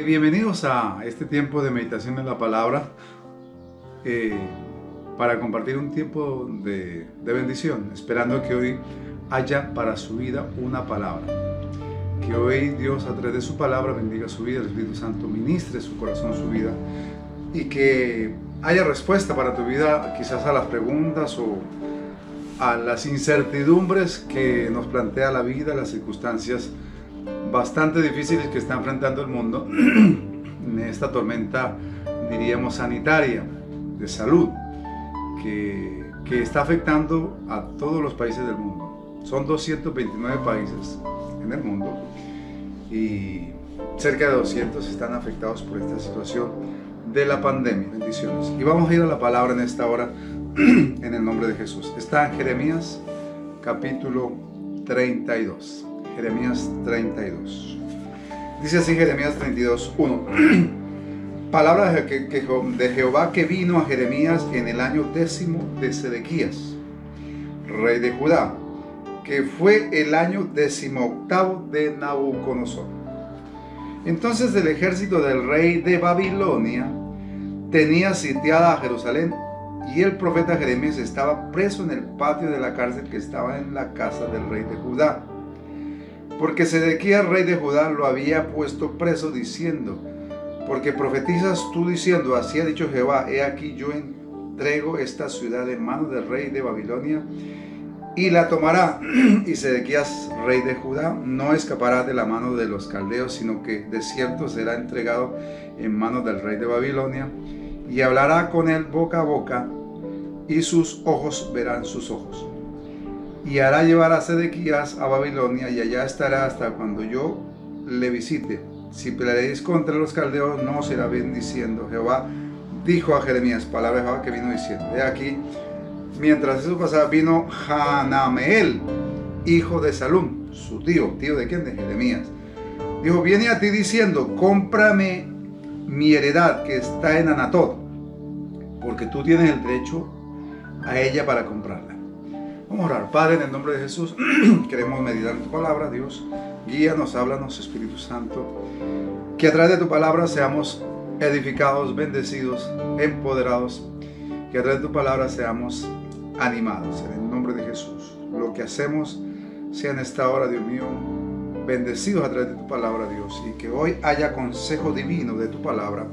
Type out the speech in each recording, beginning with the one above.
Bienvenidos a este tiempo de meditación en la palabra para compartir un tiempo de bendición, esperando que hoy haya para su vida una palabra. Que hoy Dios, a través de su palabra, bendiga su vida, el Espíritu Santo ministre su corazón, su vida, y que haya respuesta para tu vida, quizás a las preguntas o a las incertidumbres que nos plantea la vida, las circunstancias bastante difíciles que está enfrentando el mundo en esta tormenta, diríamos, sanitaria, de salud, que está afectando a todos los países del mundo. Son 229 países en el mundo y cerca de 200 están afectados por esta situación de la pandemia. Bendiciones. Y vamos a ir a la palabra en esta hora en el nombre de Jesús. Está en Jeremías capítulo 32. Jeremías 32. Dice así Jeremías 32, 1. Palabra de Jehová que vino a Jeremías en el año 10º de Sedequías, rey de Judá, que fue el año 18º de Nabucodonosor. Entonces el ejército del rey de Babilonia tenía sitiada a Jerusalén, y el profeta Jeremías estaba preso en el patio de la cárcel que estaba en la casa del rey de Judá, porque Sedequías, rey de Judá, lo había puesto preso, diciendo: porque profetizas tú diciendo, así ha dicho Jehová, he aquí yo entrego esta ciudad en manos del rey de Babilonia, y la tomará. Y Sedequías, rey de Judá, no escapará de la mano de los caldeos, sino que de cierto será entregado en manos del rey de Babilonia, y hablará con él boca a boca, y sus ojos verán sus ojos. Y hará llevar a Sedequías a Babilonia, y allá estará hasta cuando yo le visite. Si pelearéis contra los caldeos, no será bien, diciendo: Jehová dijo a Jeremías. Palabra de Jehová que vino diciendo. He aquí, mientras eso pasaba, vino Hanameel, hijo de Salum, su tío. ¿Tío de quién? De Jeremías. Dijo: viene a ti diciendo: cómprame mi heredad que está en Anatot, porque tú tienes el derecho a ella para comprarla. Vamos a orar. Padre, en el nombre de Jesús, queremos meditar en tu palabra. Dios, guíanos, háblanos, Espíritu Santo, que a través de tu palabra seamos edificados, bendecidos, empoderados, que a través de tu palabra seamos animados, en el nombre de Jesús. Lo que hacemos sea en esta hora, Dios mío, bendecidos a través de tu palabra, Dios, y que hoy haya consejo divino de tu palabra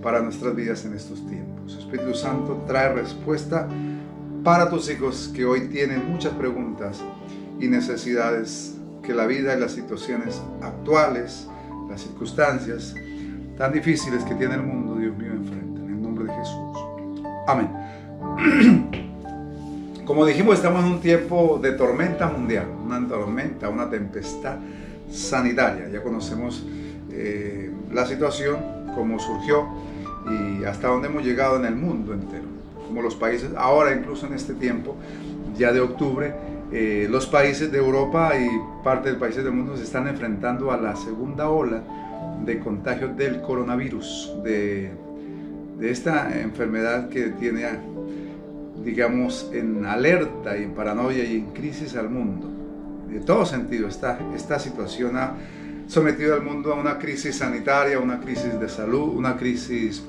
para nuestras vidas en estos tiempos. Espíritu Santo, trae respuesta para tus hijos que hoy tienen muchas preguntas y necesidades que la vida y las situaciones actuales, las circunstancias tan difíciles que tiene el mundo, Dios mío, enfrentan. En el nombre de Jesús. Amén. Como dijimos, estamos en un tiempo de tormenta mundial, una tormenta, una tempestad sanitaria. Ya conocemos la situación, cómo surgió y hasta dónde hemos llegado en el mundo entero. Como los países, ahora incluso en este tiempo, ya de octubre, los países de Europa y parte de países del mundo se están enfrentando a la segunda ola de contagio del coronavirus, de esta enfermedad que tiene, digamos, en alerta y en paranoia y en crisis al mundo. De todo sentido, esta situación ha sometido al mundo a una crisis sanitaria, una crisis de salud, una crisis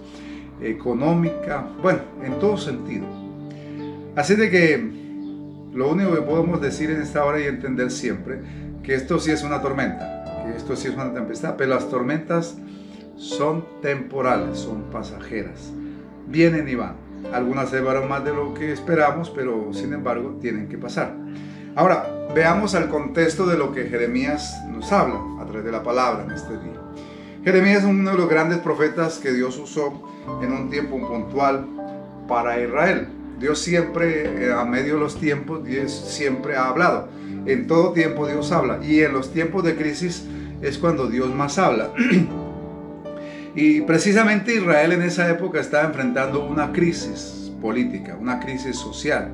económica, bueno, en todo sentido. Así de que lo único que podemos decir en esta hora y entender siempre, que esto sí es una tormenta, que esto sí es una tempestad, pero las tormentas son temporales, son pasajeras, vienen y van. Algunas se llevaron más de lo que esperamos, pero sin embargo tienen que pasar. Ahora, veamos el contexto de lo que Jeremías nos habla a través de la palabra en este día. Jeremías es uno de los grandes profetas que Dios usó en un tiempo puntual para Israel. Dios siempre, a medio de los tiempos, Dios siempre ha hablado. En todo tiempo Dios habla. Y en los tiempos de crisis es cuando Dios más habla. Y precisamente Israel en esa época estaba enfrentando una crisis política, una crisis social.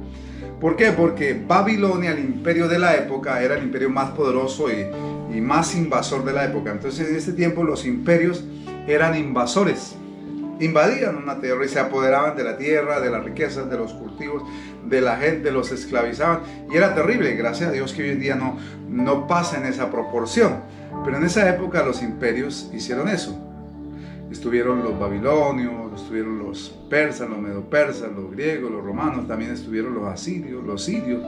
¿Por qué? Porque Babilonia, el imperio de la época, era el imperio más poderoso y más invasor de la época. Entonces en este tiempo los imperios eran invasores. Invadían una tierra y se apoderaban de la tierra, de las riquezas, de los cultivos, de la gente, los esclavizaban. Y era terrible. Gracias a Dios que hoy en día no pasa en esa proporción. Pero en esa época los imperios hicieron eso. estuvieron los babilonios, estuvieron los persas, los medopersas, los griegos, los romanos, también estuvieron los asirios, los sirios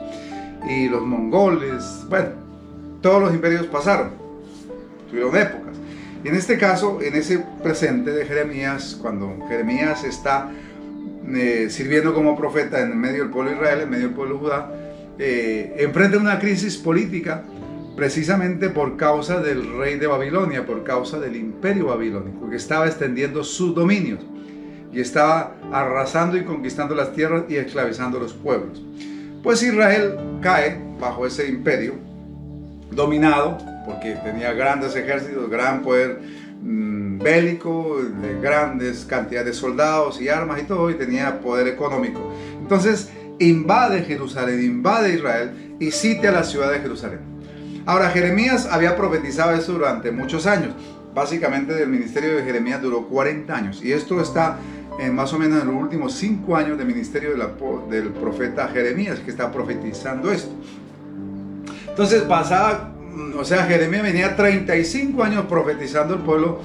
y los mongoles. Bueno, todos los imperios pasaron, tuvieron épocas. Y en este caso, en ese presente de Jeremías, cuando Jeremías está sirviendo como profeta en medio del pueblo de Israel, en medio del pueblo de Judá, enfrenta una crisis política precisamente por causa del rey de Babilonia, por causa del imperio babilónico, que estaba extendiendo sus dominios y estaba arrasando y conquistando las tierras y esclavizando los pueblos. Pues Israel cae bajo ese imperio dominado, porque tenía grandes ejércitos, gran poder bélico, de grandes cantidades de soldados y armas y todo, y tenía poder económico. Entonces invade Jerusalén, invade Israel y sitia la ciudad de Jerusalén. Ahora, Jeremías había profetizado eso durante muchos años. Básicamente el ministerio de Jeremías duró 40 años, y esto está más o menos en los últimos 5 años de ministerio del profeta Jeremías, que está profetizando esto. Entonces Jeremías venía 35 años profetizando al pueblo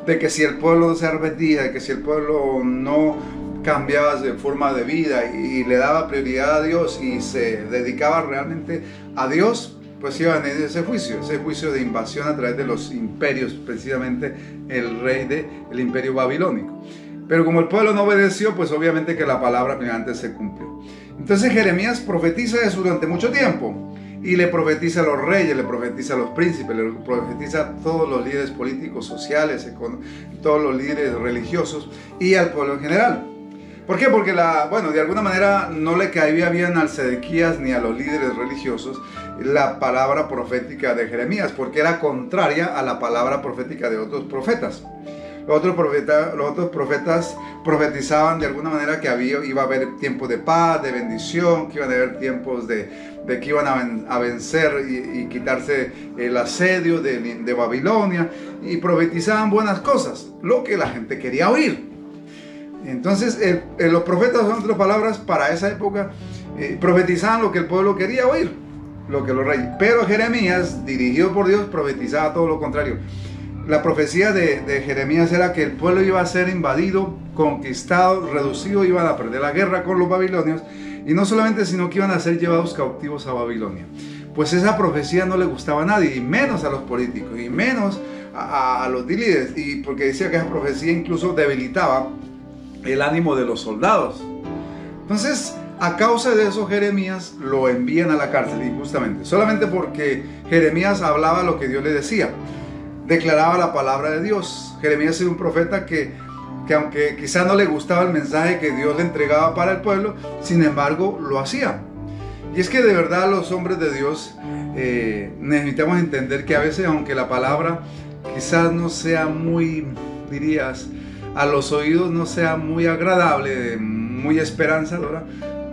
de que si el pueblo no se arrepentía, de que si el pueblo no cambiaba de forma de vida y le daba prioridad a Dios y se dedicaba realmente a Dios, pues iba a venir ese juicio de invasión a través de los imperios, precisamente el imperio babilónico. Pero como el pueblo no obedeció, pues obviamente que la palabra primeramente se cumplió. Entonces Jeremías profetiza eso durante mucho tiempo, y le profetiza a los reyes, le profetiza a los príncipes, le profetiza a todos los líderes políticos, sociales, todos los líderes religiosos y al pueblo en general. ¿Por qué? Porque de alguna manera no le caía bien al Sedequías ni a los líderes religiosos la palabra profética de Jeremías, porque era contraria a la palabra profética de otros profetas. Los otros profetas profetizaban de alguna manera que iba a haber tiempos de paz, de bendición, que iban a haber tiempos de que iban a vencer y quitarse el asedio de Babilonia, y profetizaban buenas cosas, lo que la gente quería oír. Entonces los profetas, en otras palabras, para esa época profetizaban lo que el pueblo quería oír, lo que los reyes. Pero Jeremías, dirigido por Dios, profetizaba todo lo contrario. La profecía de Jeremías era que el pueblo iba a ser invadido, conquistado, reducido, iban a perder la guerra con los babilonios, y no solamente, sino que iban a ser llevados cautivos a Babilonia. Pues esa profecía no le gustaba a nadie, y menos a los políticos, y menos a los líderes, y porque decía que esa profecía incluso debilitaba el ánimo de los soldados. Entonces, a causa de eso, Jeremías lo envían a la cárcel, injustamente, solamente porque Jeremías hablaba lo que Dios le decía, declaraba la palabra de Dios. Jeremías era un profeta que aunque quizá no le gustaba el mensaje que Dios le entregaba para el pueblo, sin embargo lo hacía. Y es que de verdad los hombres de Dios necesitamos entender que a veces, aunque la palabra quizás no sea muy, dirías, a los oídos no sea muy agradable, muy esperanzadora,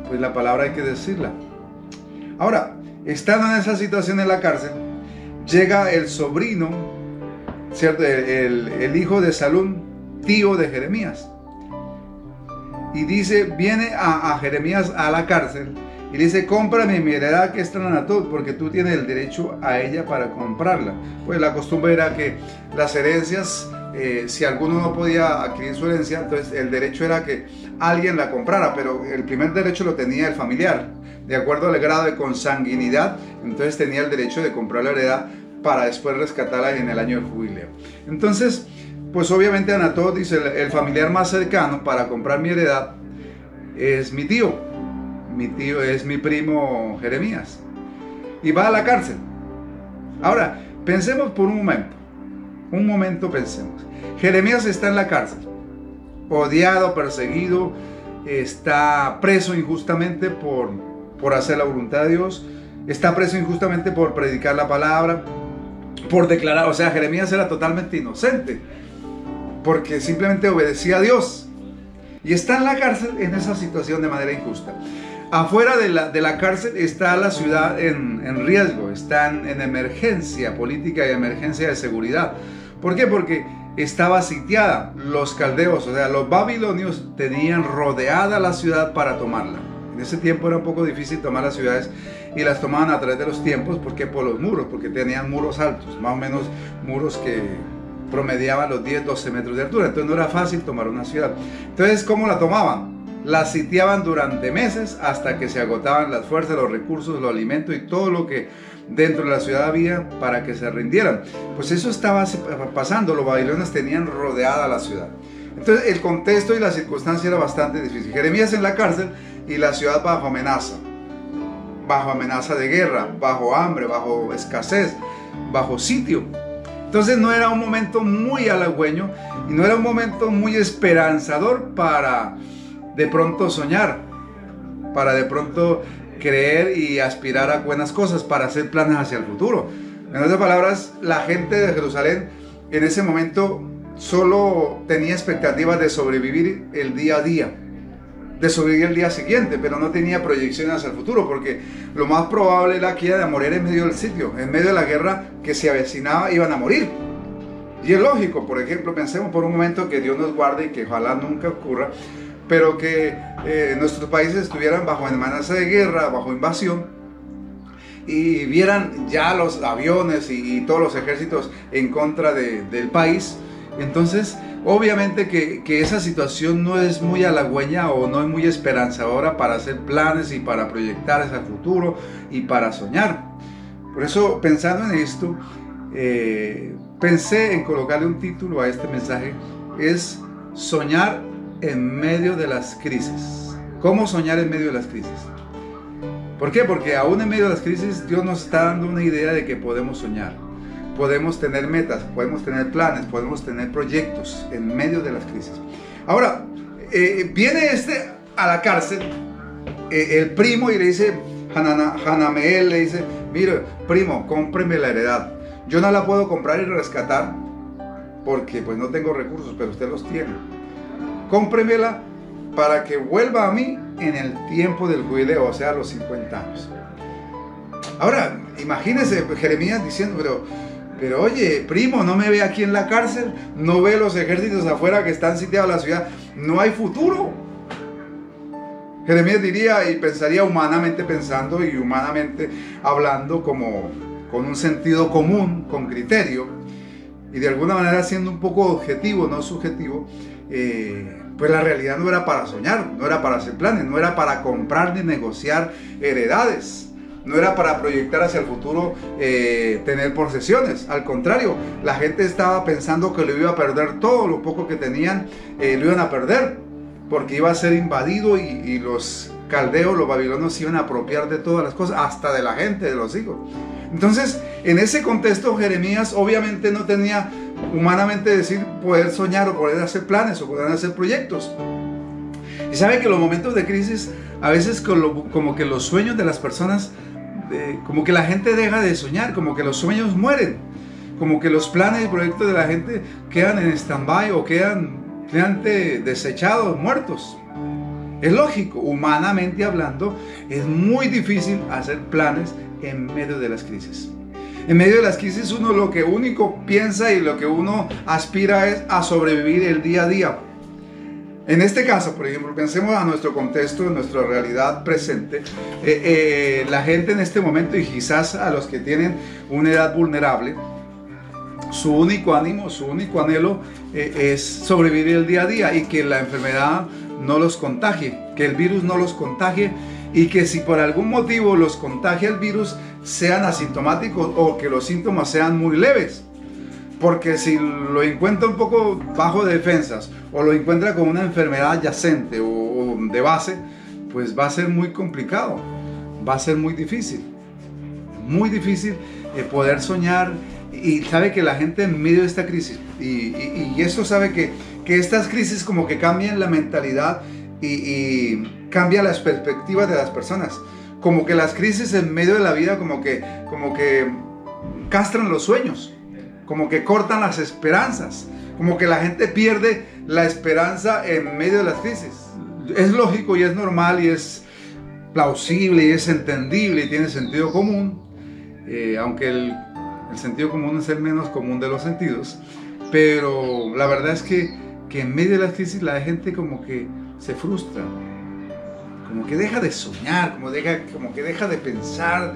pues la palabra hay que decirla. Ahora, estando en esa situación en la cárcel, llega el sobrino, ¿cierto? El hijo de Salum, tío de Jeremías, y viene a Jeremías a la cárcel y le dice: cómprame mi heredad que está en Anatot, porque tú tienes el derecho a ella para comprarla. Pues la costumbre era que las herencias, si alguno no podía adquirir su herencia, entonces el derecho era que alguien la comprara, pero el primer derecho lo tenía el familiar, de acuerdo al grado de consanguinidad. Entonces tenía el derecho de comprar la heredad para después rescatarla en el año de jubileo. Entonces, pues obviamente Anatot dice: el familiar más cercano para comprar mi heredad es mi tío es mi primo Jeremías, y va a la cárcel. Ahora, pensemos por un momento pensemos. Jeremías está en la cárcel, odiado, perseguido, está preso injustamente por hacer la voluntad de Dios, está preso injustamente por predicar la palabra, por declarar, Jeremías era totalmente inocente, porque simplemente obedecía a Dios, y está en la cárcel en esa situación de manera injusta. Afuera de la cárcel está la ciudad en riesgo, está en emergencia política y emergencia de seguridad. ¿Por qué? Porque estaba sitiada. Los caldeos, los babilonios, tenían rodeada la ciudad para tomarla. En ese tiempo era un poco difícil tomar las ciudades, y las tomaban a través de los tiempos. ¿Por qué? Por los muros, porque tenían muros altos, más o menos muros que promediaban los 10-12 metros de altura, entonces no era fácil tomar una ciudad. Entonces, ¿cómo la tomaban? La sitiaban durante meses hasta que se agotaban las fuerzas, los recursos, los alimentos y todo lo que dentro de la ciudad había para que se rindieran. Pues eso estaba pasando, los babilonios tenían rodeada la ciudad. Entonces el contexto y la circunstancia era bastante difícil. Jeremías en la cárcel y la ciudad bajo amenaza de guerra, bajo hambre, bajo escasez, bajo sitio. Entonces no era un momento muy halagüeño y no era un momento muy esperanzador para de pronto soñar, para de pronto creer y aspirar a buenas cosas, para hacer planes hacia el futuro. En otras palabras, la gente de Jerusalén en ese momento solo tenía expectativas de sobrevivir el día a día, de sobrevivir el día siguiente, pero no tenía proyecciones hacia el futuro, porque lo más probable era que iban a morir en medio del sitio, en medio de la guerra que se avecinaba, iban a morir. Y es lógico, por ejemplo, pensemos por un momento que Dios nos guarde y que ojalá nunca ocurra, pero que nuestros países estuvieran bajo amenaza de guerra, bajo invasión, y vieran ya los aviones y todos los ejércitos en contra del país. Entonces, obviamente que esa situación no es muy halagüeña o no es muy esperanzadora para hacer planes y para proyectar hacia el futuro y para soñar. Por eso, pensando en esto, pensé en colocarle un título a este mensaje, es soñar en medio de las crisis. ¿Cómo soñar en medio de las crisis? ¿Por qué? Porque aún en medio de las crisis Dios nos está dando una idea de que podemos soñar, podemos tener metas, podemos tener planes, podemos tener proyectos en medio de las crisis. Ahora, viene a la cárcel, el primo, y le dice, Hanameel le dice, mire primo, cómpreme la heredad. Yo no la puedo comprar y rescatar porque pues no tengo recursos, pero usted los tiene. Cómpremela para que vuelva a mí en el tiempo del jubileo, o sea, a los 50 años. Ahora, imagínese Jeremías diciendo, pero oye, primo, ¿no me ve aquí en la cárcel? ¿No ve los ejércitos afuera que están sitiados en la ciudad? No hay futuro. Jeremías diría y pensaría humanamente pensando y humanamente hablando como con un sentido común, con criterio, y de alguna manera siendo un poco objetivo, no subjetivo, pues la realidad no era para soñar, no era para hacer planes, no era para comprar ni negociar heredades, no era para proyectar hacia el futuro tener posesiones. Al contrario, la gente estaba pensando que lo iba a perder todo, lo poco que tenían lo iban a perder, porque iba a ser invadido y los caldeos, los babilonios se iban a apropiar de todas las cosas, hasta de la gente, de los hijos. Entonces, en ese contexto, Jeremías obviamente no tenía humanamente decir poder soñar o poder hacer planes o poder hacer proyectos. Y sabe que los momentos de crisis, a veces como que los sueños de las personas, como que la gente deja de soñar, como que los sueños mueren, como que los planes y proyectos de la gente quedan en stand-by o quedan desechados, muertos. Es lógico, humanamente hablando, es muy difícil hacer planes en medio de las crisis. En medio de las crisis uno lo que único piensa y lo que uno aspira es a sobrevivir el día a día. En este caso, por ejemplo, pensemos a nuestro contexto, en nuestra realidad presente. La gente en este momento, y quizás a los que tienen una edad vulnerable, su único ánimo, su único anhelo es sobrevivir el día a día y que la enfermedad no los contagie, que el virus no los contagie, y que si por algún motivo los contagia el virus sean asintomáticos o que los síntomas sean muy leves. Porque si lo encuentra un poco bajo de defensas o lo encuentra con una enfermedad adyacente o de base, pues va a ser muy complicado, va a ser muy difícil poder soñar. Y sabe que la gente en medio de esta crisis, y eso sabe que estas crisis como que cambian la mentalidad y cambian las perspectivas de las personas. Como que las crisis en medio de la vida como que castran los sueños, como que cortan las esperanzas, como que la gente pierde la esperanza en medio de las crisis. Es lógico y es normal y es plausible y es entendible y tiene sentido común, aunque el sentido común es el menos común de los sentidos, pero la verdad es que en medio de las crisis la gente como que se frustra, como que deja de soñar, como que deja de pensar,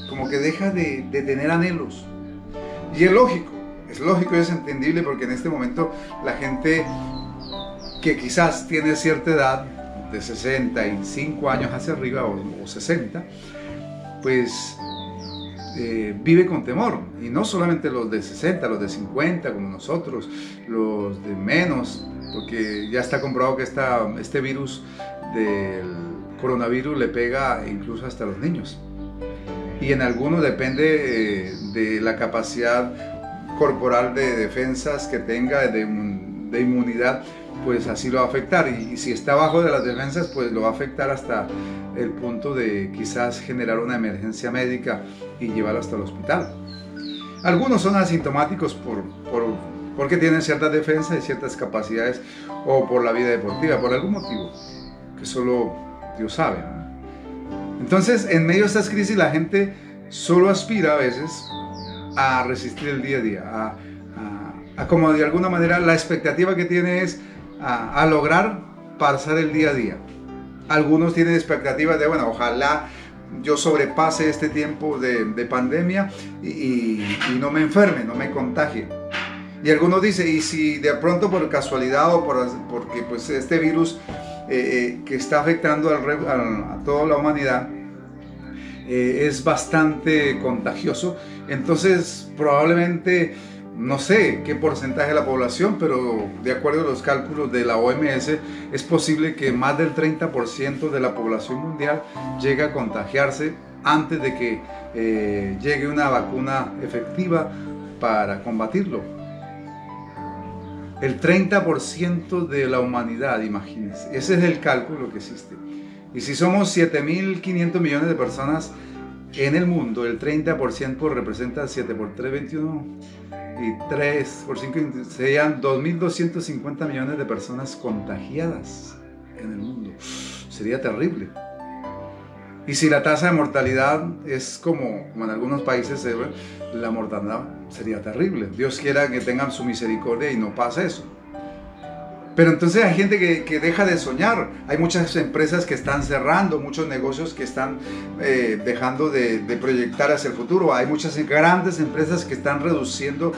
como que deja de tener anhelos. Y es lógico, Es lógico y es entendible porque en este momento la gente que quizás tiene cierta edad, de 65 años hacia arriba o 60, pues vive con temor. Y no solamente los de 60, los de 50 como nosotros, los de menos, porque ya está comprobado que este virus del coronavirus le pega incluso hasta a los niños. Y en algunos depende de la capacidad corporal de defensas que tenga, de inmunidad, pues así lo va a afectar. Y si está bajo de las defensas, pues lo va a afectar hasta el punto de quizás generar una emergencia médica y llevarlo hasta el hospital. Algunos son asintomáticos porque tienen ciertas defensas y ciertas capacidades, o por la vida deportiva, por algún motivo que solo Dios sabe, ¿no? Entonces, en medio de estas crisis, la gente solo aspira a veces a resistir el día a día, a como de alguna manera la expectativa que tiene es a lograr pasar el día a día. Algunos tienen expectativas de, bueno, ojalá yo sobrepase este tiempo de pandemia y no me enferme, no me contagie. Y algunos dicen, y si de pronto por casualidad o porque pues este virus que está afectando a toda la humanidad es bastante contagioso, entonces probablemente, no sé qué porcentaje de la población, pero de acuerdo a los cálculos de la OMS, es posible que más del 30% de la población mundial llegue a contagiarse antes de que llegue una vacuna efectiva para combatirlo. El 30% de la humanidad, imagínense. Ese es el cálculo que existe. Y si somos 7.500 millones de personas en el mundo, el 30% representa 7 por 3, 21. Y 3 por 5 serían 2.250 millones de personas contagiadas en el mundo. Sería terrible. Y si la tasa de mortalidad es como en algunos países, la mortandad sería terrible. Dios quiera que tengan su misericordia y no pase eso. Pero entonces hay gente que deja de soñar. Hay muchas empresas que están cerrando, muchos negocios que están dejando de proyectar hacia el futuro. Hay muchas grandes empresas que están reduciendo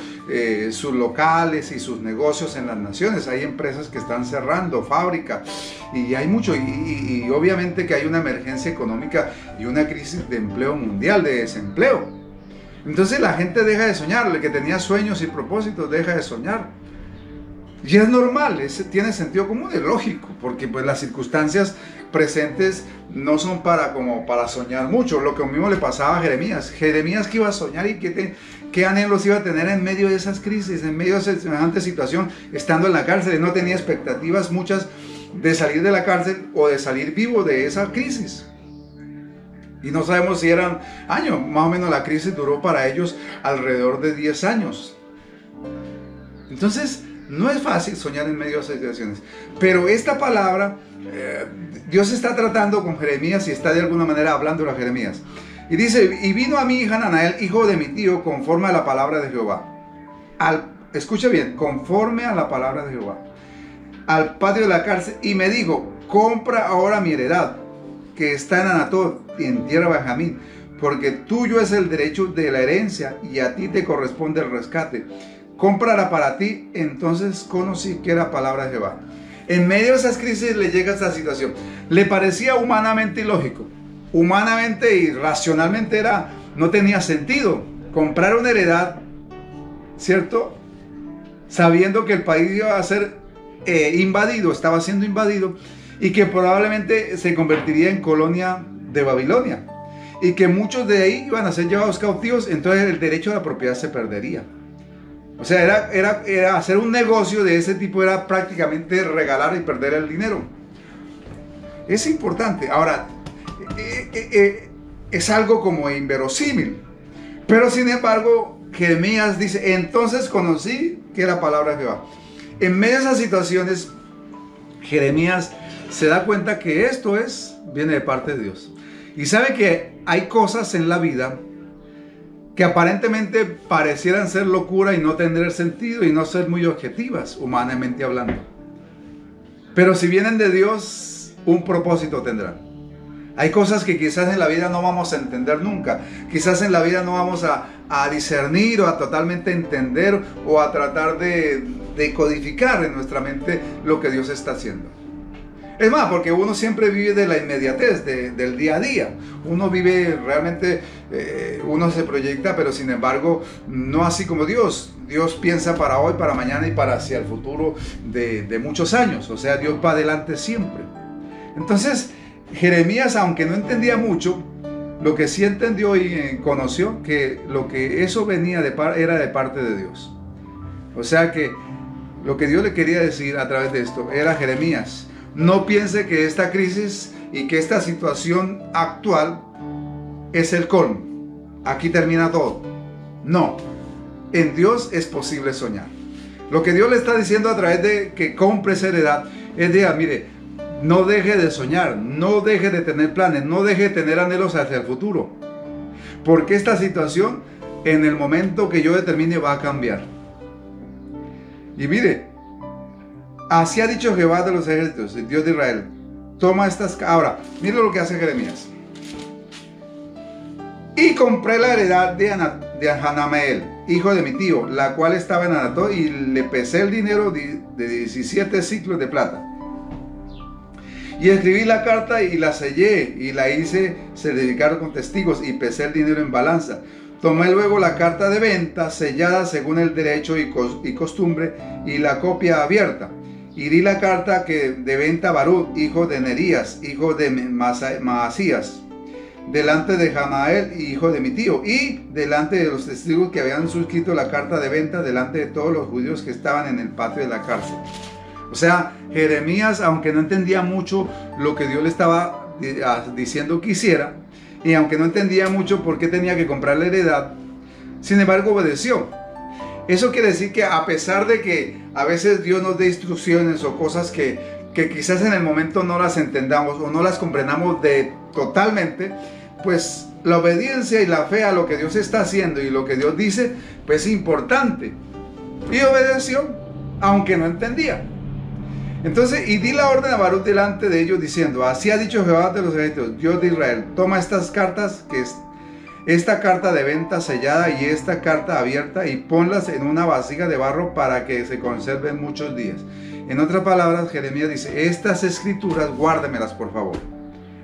sus locales y sus negocios en las naciones. Hay empresas que están cerrando, fábricas, y hay mucho. Y obviamente que hay una emergencia económica y una crisis de empleo mundial, de desempleo. Entonces la gente deja de soñar. El que tenía sueños y propósitos deja de soñar. Y es normal, tiene sentido común, es lógico, porque pues las circunstancias presentes no son para soñar mucho. Lo que mismo le pasaba a Jeremías. Jeremías, que iba a soñar y qué anhelos iba a tener en medio de esas crisis, en medio de semejante situación, estando en la cárcel. No tenía expectativas muchas de salir de la cárcel o de salir vivo de esa crisis. Y no sabemos si eran años, más o menos la crisis duró para ellos alrededor de 10 años. Entonces, no es fácil soñar en medio de esas situaciones, pero esta palabra, Dios está tratando con Jeremías y está de alguna manera hablando a Jeremías. Y dice, y vino a mí Hananael, hijo de mi tío, conforme a la palabra de Jehová. Escucha bien, conforme a la palabra de Jehová, al patio de la cárcel, y me dijo, compra ahora mi heredad, que está en Anatot y en tierra de Benjamín, porque tuyo es el derecho de la herencia y a ti te corresponde el rescate. Cómprala para ti. Entonces conocí que era palabra de Jehová. En medio de esas crisis le llega esta situación. Le parecía humanamente ilógico. Humanamente y racionalmente no tenía sentido comprar una heredad, ¿cierto? Sabiendo que el país iba a ser invadido, estaba siendo invadido, y que probablemente se convertiría en colonia de Babilonia. Y que muchos de ahí iban a ser llevados cautivos, entonces el derecho a la propiedad se perdería. O sea, era hacer un negocio de ese tipo, era prácticamente regalar y perder el dinero. Es importante. Ahora, es algo como inverosímil. Pero sin embargo, Jeremías dice, entonces conocí que era palabra de Jehová. En medio de esas situaciones, Jeremías se da cuenta que esto viene de parte de Dios. Y sabe que hay cosas en la vida que aparentemente parecieran ser locura y no tener sentido y no ser muy objetivas, humanamente hablando. Pero si vienen de Dios, un propósito tendrán. Hay cosas que quizás en la vida no vamos a entender nunca. Quizás en la vida no vamos a a discernir o a totalmente entender o a tratar de codificar en nuestra mente lo que Dios está haciendo. Es más, porque uno siempre vive de la inmediatez, del día a día. Uno vive realmente, uno se proyecta, pero sin embargo, no así como Dios. Dios piensa para hoy, para mañana y para hacia el futuro de muchos años. O sea, Dios va adelante siempre. Entonces, Jeremías, aunque no entendía mucho, lo que sí entendió y conoció, que lo que eso venía era de parte de Dios. O sea que lo que Dios le quería decir a través de esto era: Jeremías, no piense que esta crisis y que esta situación actual es el colmo. Aquí termina todo. No, en Dios es posible soñar. Lo que Dios le está diciendo a través de que compre esa heredad es de, mire, no deje de soñar, no deje de tener planes, no deje de tener anhelos hacia el futuro. Porque esta situación, en el momento que yo determine, va a cambiar. Y mire, así ha dicho Jehová de los ejércitos, el Dios de Israel: toma estas... Ahora, mire lo que hace Jeremías. Y compré la heredad de Hanameel, hijo de mi tío, la cual estaba en Anatot, y le pesé el dinero de 17 ciclos de plata. Y escribí la carta y la sellé, y la hice certificar con testigos, y pesé el dinero en balanza. Tomé luego la carta de venta sellada según el derecho y costumbre, y la copia abierta. Y di la carta de venta a Baruch, hijo de Nerías, hijo de Maasías, delante de Hanameel, hijo de mi tío, y delante de los testigos que habían suscrito la carta de venta, delante de todos los judíos que estaban en el patio de la cárcel. O sea, Jeremías, aunque no entendía mucho lo que Dios le estaba diciendo que hiciera, y aunque no entendía mucho por qué tenía que comprar la heredad, sin embargo obedeció. Eso quiere decir que a pesar de que a veces Dios nos dé instrucciones o cosas que quizás en el momento no las entendamos o no las comprendamos totalmente, pues la obediencia y la fe a lo que Dios está haciendo y lo que Dios dice, pues es importante. Y obedeció, aunque no entendía. Entonces, y di la orden a Baruch delante de ellos, diciendo: así ha dicho Jehová de los ejércitos, Dios de Israel: toma estas cartas, esta carta de venta sellada y esta carta abierta, y ponlas en una vasija de barro para que se conserven muchos días. En otras palabras, Jeremías dice: estas escrituras guárdemelas, por favor,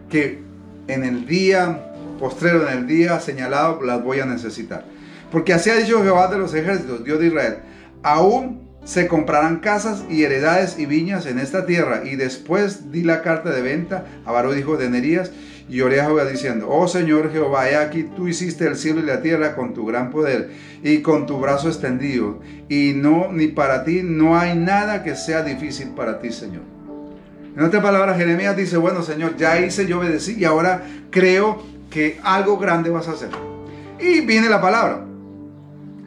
que en el día postrero, en el día señalado, las voy a necesitar. Porque así ha dicho Jehová de los ejércitos, Dios de Israel: aún se comprarán casas y heredades y viñas en esta tierra. Y después di la carta de venta a Baruch, hijo de Nerías, y oré a Jehová diciendo: oh Señor Jehová, he aquí tú hiciste el cielo y la tierra con tu gran poder y con tu brazo extendido, y ni para ti no hay nada que sea difícil para ti, Señor. En otras palabras, Jeremías dice: bueno, Señor, ya hice, yo obedecí, y ahora creo que algo grande vas a hacer. Y viene la palabra.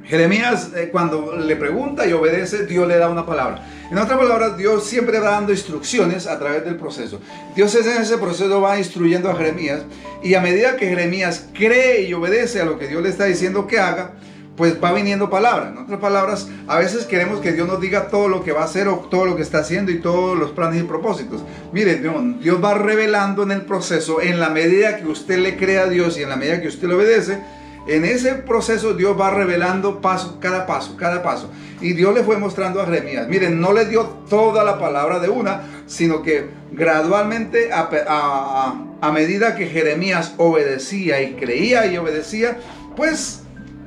Jeremías, cuando le pregunta y obedece, Dios le da una palabra. En otras palabras, Dios siempre va dando instrucciones a través del proceso. Dios en ese proceso va instruyendo a Jeremías, y a medida que Jeremías cree y obedece a lo que Dios le está diciendo que haga, pues va viniendo palabra. En otras palabras, a veces queremos que Dios nos diga todo lo que va a hacer o todo lo que está haciendo y todos los planes y propósitos. Mire, Dios va revelando en el proceso, en la medida que usted le cree a Dios y en la medida que usted le obedece. En ese proceso Dios va revelando cada paso. Y Dios le fue mostrando a Jeremías. Miren, no le dio toda la palabra de una, sino que gradualmente, a medida que Jeremías obedecía y creía y obedecía, pues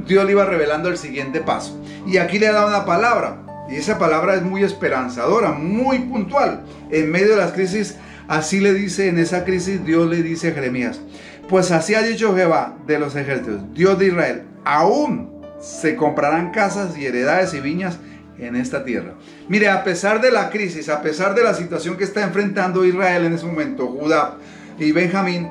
Dios le iba revelando el siguiente paso. Y aquí le da una palabra. Y esa palabra es muy esperanzadora, muy puntual. En medio de las crisis, así le dice, en esa crisis Dios le dice a Jeremías: pues así ha dicho Jehová de los ejércitos, Dios de Israel: aún se comprarán casas y heredades y viñas en esta tierra. Mire, a pesar de la crisis, a pesar de la situación que está enfrentando Israel en ese momento, Judá y Benjamín,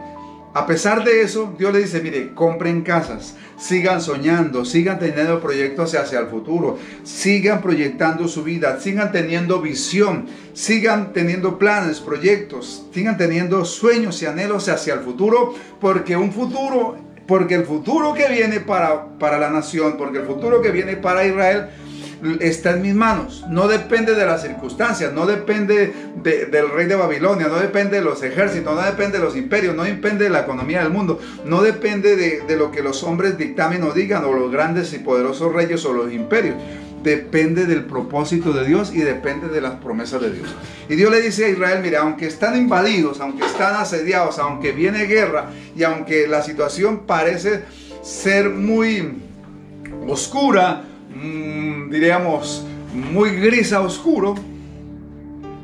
a pesar de eso, Dios le dice: mire, compren casas, sigan soñando, sigan teniendo proyectos hacia el futuro, sigan proyectando su vida, sigan teniendo visión, sigan teniendo planes, proyectos, sigan teniendo sueños y anhelos hacia el futuro, porque el futuro que viene para la nación, porque el futuro que viene para Israel está en mis manos. No depende de las circunstancias, no depende del rey de Babilonia, no depende de los ejércitos, no depende de los imperios, no depende de la economía del mundo, no depende de lo que los hombres dictamen o digan, o los grandes y poderosos reyes o los imperios. Depende del propósito de Dios y depende de las promesas de Dios. Y Dios le dice a Israel, mire, aunque están invadidos, aunque están asediados, aunque viene guerra y aunque la situación parece ser muy oscura, diríamos muy gris a oscuro,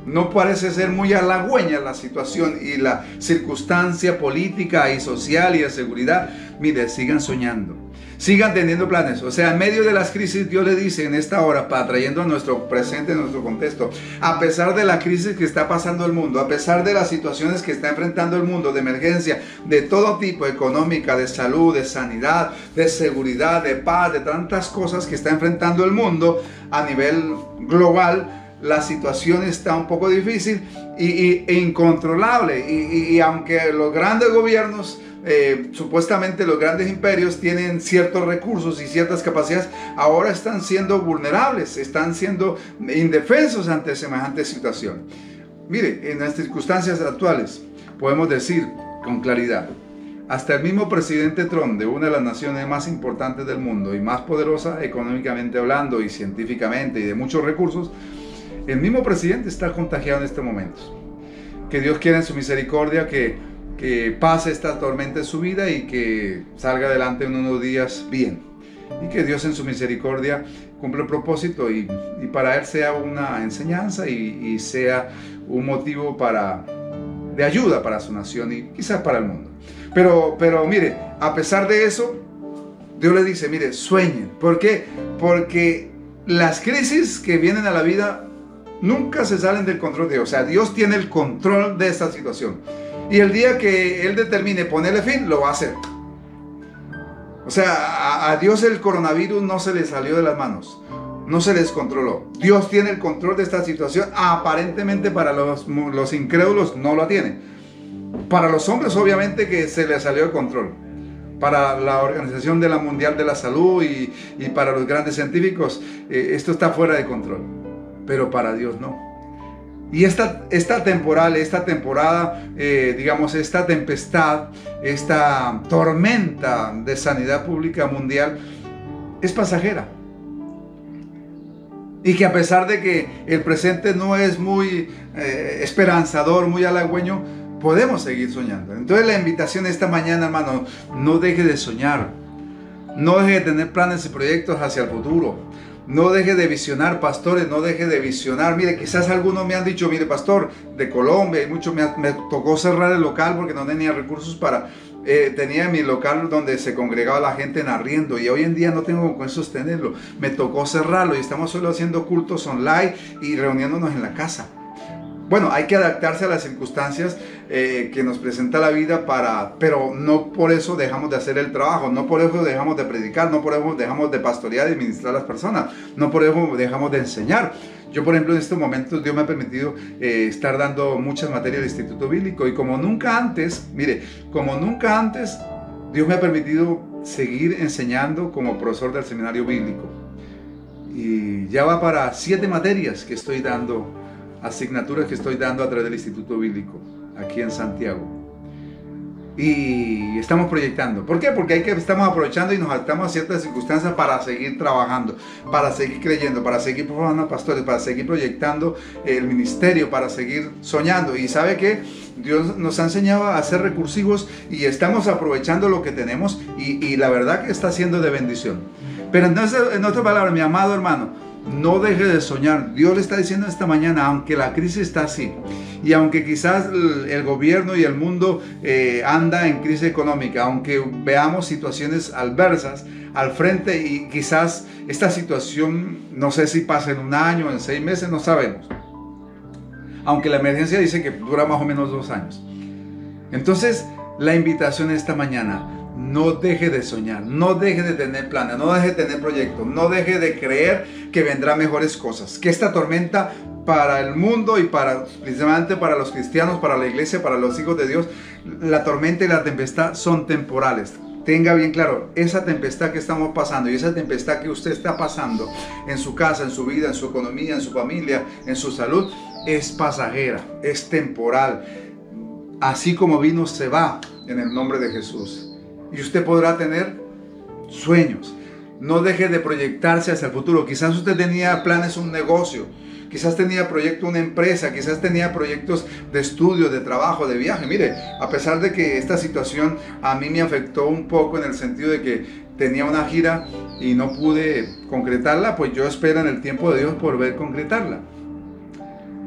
no parece ser muy halagüeña la situación y la circunstancia política y social y de seguridad, mire, sigan soñando. Sigan teniendo planes. O sea, en medio de las crisis, Dios le dice en esta hora, trayendo a nuestro presente, a nuestro contexto, a pesar de la crisis que está pasando el mundo, a pesar de las situaciones que está enfrentando el mundo, de emergencia, de todo tipo, económica, de salud, de sanidad, de seguridad, de paz, de tantas cosas que está enfrentando el mundo a nivel global, la situación está un poco difícil e incontrolable. Y aunque los grandes gobiernos, supuestamente los grandes imperios tienen ciertos recursos y ciertas capacidades, ahora están siendo vulnerables, están siendo indefensos ante semejante situación. Mire, en las circunstancias actuales podemos decir con claridad, hasta el mismo presidente Trump, de una de las naciones más importantes del mundo y más poderosa económicamente hablando y científicamente y de muchos recursos, el mismo presidente está contagiado en este momento. Que Dios quiera en su misericordia que pase esta tormenta en su vida y que salga adelante en unos días bien. Y que Dios en su misericordia cumpla el propósito y para él sea una enseñanza y sea un motivo de ayuda para su nación y quizás para el mundo. Pero mire, a pesar de eso, Dios le dice, mire, sueñen. ¿Por qué? Porque las crisis que vienen a la vida nunca se salen del control de Dios. O sea, Dios tiene el control de esta situación. Y el día que Él determine ponerle fin, lo va a hacer. O sea, a Dios el coronavirus no se le salió de las manos. No se descontroló. Dios tiene el control de esta situación. Aparentemente para los incrédulos no lo tiene. Para los hombres obviamente que se le salió el control. Para la Organización Mundial de la Salud y para los grandes científicos, esto está fuera de control. Pero para Dios no. Y esta temporada, digamos, esta tempestad, esta tormenta de sanidad pública mundial es pasajera. Y que a pesar de que el presente no es muy esperanzador, muy halagüeño, podemos seguir soñando. Entonces la invitación esta mañana, hermano, no deje de soñar. No deje de tener planes y proyectos hacia el futuro. No deje de visionar, pastores, no deje de visionar. Mire, quizás algunos me han dicho, mire, pastor, de Colombia, y muchos me tocó cerrar el local porque no tenía recursos tenía mi local donde se congregaba la gente en arriendo y hoy en día no tengo con sostenerlo. Me tocó cerrarlo y estamos solo haciendo cultos online y reuniéndonos en la casa. Bueno, hay que adaptarse a las circunstancias que nos presenta la vida pero no por eso dejamos de hacer el trabajo, no por eso dejamos de predicar, no por eso dejamos de pastorear y ministrar a las personas, no por eso dejamos de enseñar. Yo, por ejemplo, en estos momentos Dios me ha permitido estar dando muchas materias del Instituto Bíblico y como nunca antes, mire, como nunca antes, Dios me ha permitido seguir enseñando como profesor del seminario bíblico. Y ya va para 7 materias que estoy dando, asignaturas que estoy dando a través del Instituto Bíblico, aquí en Santiago. Y estamos proyectando. ¿Por qué? Porque estamos aprovechando y nos adaptamos a ciertas circunstancias para seguir trabajando, para seguir creyendo, para seguir formando pastores, para seguir proyectando el ministerio, para seguir soñando. Y ¿sabe qué? Dios nos ha enseñado a ser recursivos y estamos aprovechando lo que tenemos y la verdad que está siendo de bendición. Pero en otras palabras, mi amado hermano, no deje de soñar. Dios le está diciendo esta mañana, aunque la crisis está así y aunque quizás el gobierno y el mundo anda en crisis económica, aunque veamos situaciones adversas al frente y quizás esta situación no sé si pasa en 1 año, en 6 meses, no sabemos. Aunque la emergencia dice que dura más o menos 2 años. Entonces la invitación esta mañana: no deje de soñar, no deje de tener planes, no deje de tener proyectos, no deje de creer que vendrán mejores cosas. Que esta tormenta para el mundo y principalmente para los cristianos, para la iglesia, para los hijos de Dios, la tormenta y la tempestad son temporales. tenga bien claro, esa tempestad que estamos pasando y esa tempestad que usted está pasando en su casa, en su vida, en su economía, en su familia, en su salud, es pasajera, es temporal. Así como vino, se va en el nombre de Jesús. Y usted podrá tener sueños. No deje de proyectarse hacia el futuro. Quizás usted tenía planes, un negocio. Quizás tenía proyecto, una empresa. Quizás tenía proyectos de estudio, de trabajo, de viaje. Mire, a pesar de que esta situación a mí me afectó un poco en el sentido de que tenía una gira y no pude concretarla, pues yo espero en el tiempo de Dios por ver concretarla.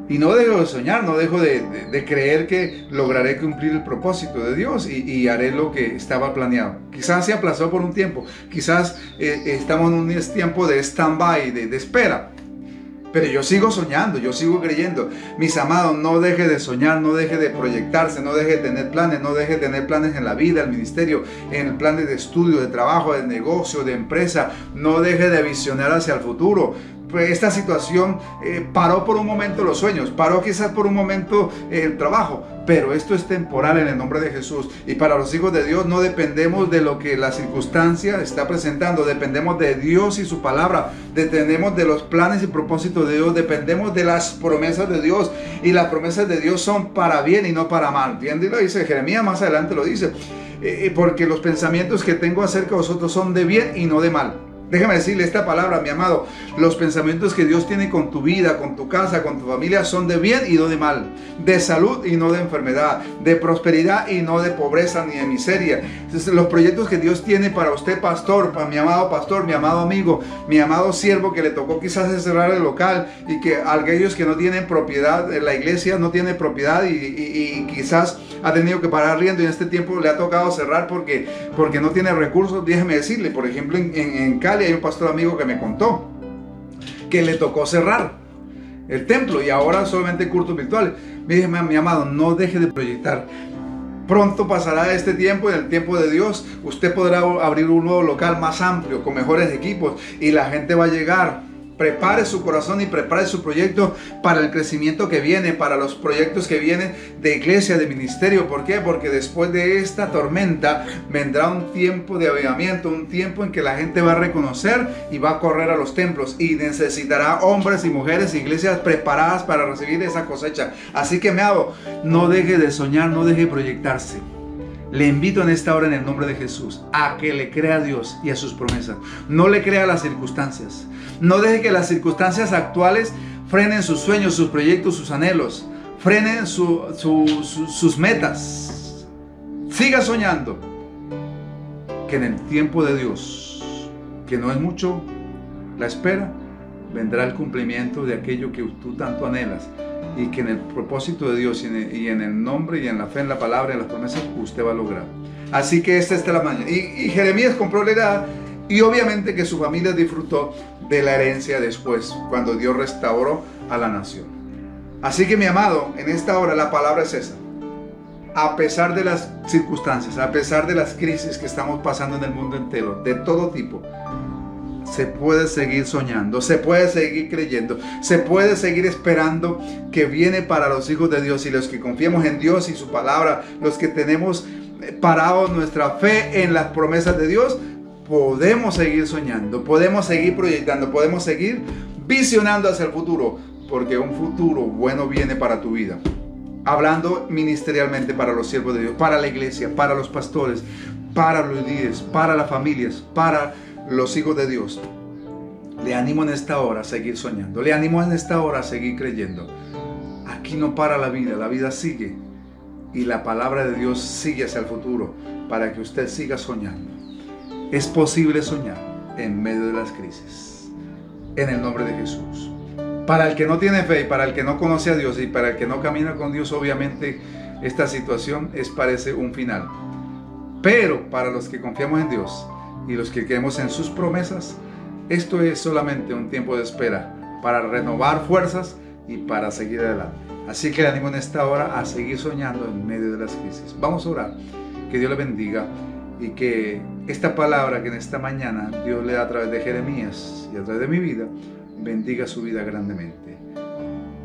Y no dejo de soñar, no dejo de creer que lograré cumplir el propósito de Dios y haré lo que estaba planeado. Quizás se aplazó por un tiempo, quizás estamos en un tiempo de stand-by, de espera. Pero yo sigo soñando, yo sigo creyendo. Mis amados, no deje de soñar, no deje de proyectarse, no deje de tener planes, no deje de tener planes en la vida, el ministerio, en el plan de estudio, de trabajo, de negocio, de empresa. No deje de visionar hacia el futuro. Pues esta situación paró por un momento los sueños, paró quizás por un momento el trabajo, pero esto es temporal en el nombre de Jesús. Y para los hijos de Dios no dependemos de lo que la circunstancia está presentando, dependemos de Dios y su palabra, dependemos de los planes y propósitos de Dios, dependemos de las promesas de Dios, y las promesas de Dios son para bien y no para mal. Bien, lo dice Jeremías, más adelante lo dice, porque los pensamientos que tengo acerca de vosotros son de bien y no de mal. Déjame decirle esta palabra, mi amado. Los pensamientos que Dios tiene con tu vida, con tu casa, con tu familia son de bien y no de mal, de salud y no de enfermedad, de prosperidad y no de pobreza ni de miseria. Entonces, los proyectos que Dios tiene para usted, pastor, para mi amado amigo, mi amado siervo que le tocó quizás cerrar el local, y que aquellos que no tienen propiedad, la iglesia no tiene propiedad y quizás ha tenido que parar riendo y en este tiempo le ha tocado cerrar porque no tiene recursos. Déjeme decirle, por ejemplo, en Cali hay un pastor amigo que me contó que le tocó cerrar el templo y ahora solamente cultos virtuales. Me dije, mi amado, no deje de proyectar. Pronto pasará este tiempo y en el tiempo de Dios usted podrá abrir un nuevo local más amplio, con mejores equipos, y la gente va a llegar. Prepare su corazón y prepare su proyecto para el crecimiento que viene, para los proyectos que vienen de iglesia, de ministerio. ¿Por qué? Porque después de esta tormenta vendrá un tiempo de avivamiento, un tiempo en que la gente va a reconocer y va a correr a los templos, y necesitará hombres y mujeres, iglesias preparadas para recibir esa cosecha. Así que, amado, no deje de soñar, no deje de proyectarse. Le invito en esta hora en el nombre de Jesús a que le crea a Dios y a sus promesas. No le crea a las circunstancias. No deje que las circunstancias actuales frenen sus sueños, sus proyectos, sus anhelos. Frenen sus metas. Siga soñando que en el tiempo de Dios, que no es mucho la espera, vendrá el cumplimiento de aquello que tú tanto anhelas. Y que en el propósito de Dios y en el nombre y en la fe, en la palabra, en las promesas, usted va a lograr. Así que esta es la mañana. Y Jeremías compró la heredad, y obviamente que su familia disfrutó de la herencia después, cuando Dios restauró a la nación. Así que, mi amado, en esta hora la palabra es esa. A pesar de las circunstancias, a pesar de las crisis que estamos pasando en el mundo entero, de todo tipo, se puede seguir soñando, se puede seguir creyendo, se puede seguir esperando que viene para los hijos de Dios, y los que confiamos en Dios y su palabra, los que tenemos parado nuestra fe en las promesas de Dios, podemos seguir soñando, podemos seguir proyectando, podemos seguir visionando hacia el futuro, porque un futuro bueno viene para tu vida. Hablando ministerialmente para los siervos de Dios, para la iglesia, para los pastores, para los líderes, para las familias, para los hijos de Dios. Le animo en esta hora a seguir soñando, le animo en esta hora a seguir creyendo. Aquí no para la vida sigue, y la palabra de Dios sigue hacia el futuro para que usted siga soñando. Es posible soñar en medio de las crisis, en el nombre de Jesús. Para el que no tiene fe y para el que no conoce a Dios y para el que no camina con Dios, obviamente esta situación parece un final. Pero para los que confiamos en Dios y los que creemos en sus promesas, esto es solamente un tiempo de espera para renovar fuerzas y para seguir adelante. Así que le animo en esta hora a seguir soñando en medio de las crisis. Vamos a orar. Que Dios le bendiga y que esta palabra que en esta mañana Dios le da a través de Jeremías y a través de mi vida, bendiga su vida grandemente.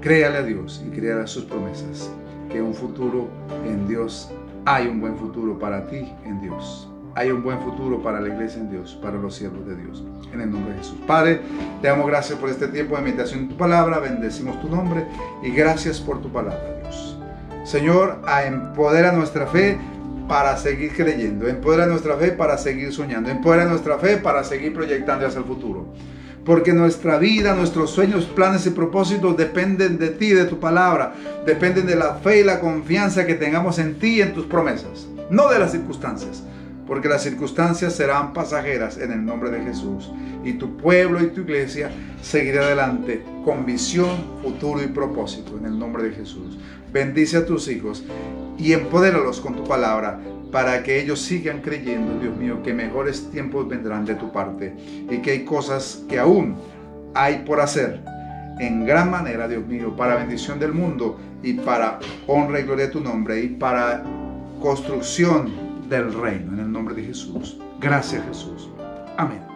Créale a Dios y créale a sus promesas, que un futuro en Dios, hay un buen futuro para ti en Dios. hay un buen futuro para la iglesia en Dios, para los siervos de Dios, en el nombre de Jesús. Padre, te damos gracias por este tiempo de meditación en tu palabra, bendecimos tu nombre y gracias por tu palabra, Dios. Señor, empodera nuestra fe para seguir creyendo, empodera nuestra fe para seguir soñando, empodera nuestra fe para seguir proyectando hacia el futuro. Porque nuestra vida, nuestros sueños, planes y propósitos dependen de ti, de tu palabra, dependen de la fe y la confianza que tengamos en ti y en tus promesas, no de las circunstancias, porque las circunstancias serán pasajeras en el nombre de Jesús. Y tu pueblo y tu iglesia seguirá adelante con visión, futuro y propósito en el nombre de Jesús. Bendice a tus hijos y empodéralos con tu palabra para que ellos sigan creyendo, Dios mío, que mejores tiempos vendrán de tu parte y que hay cosas que aún hay por hacer en gran manera, Dios mío, para bendición del mundo y para honra y gloria de tu nombre y para construcción del reino en el nombre de Jesús. Gracias, Jesús. Amén.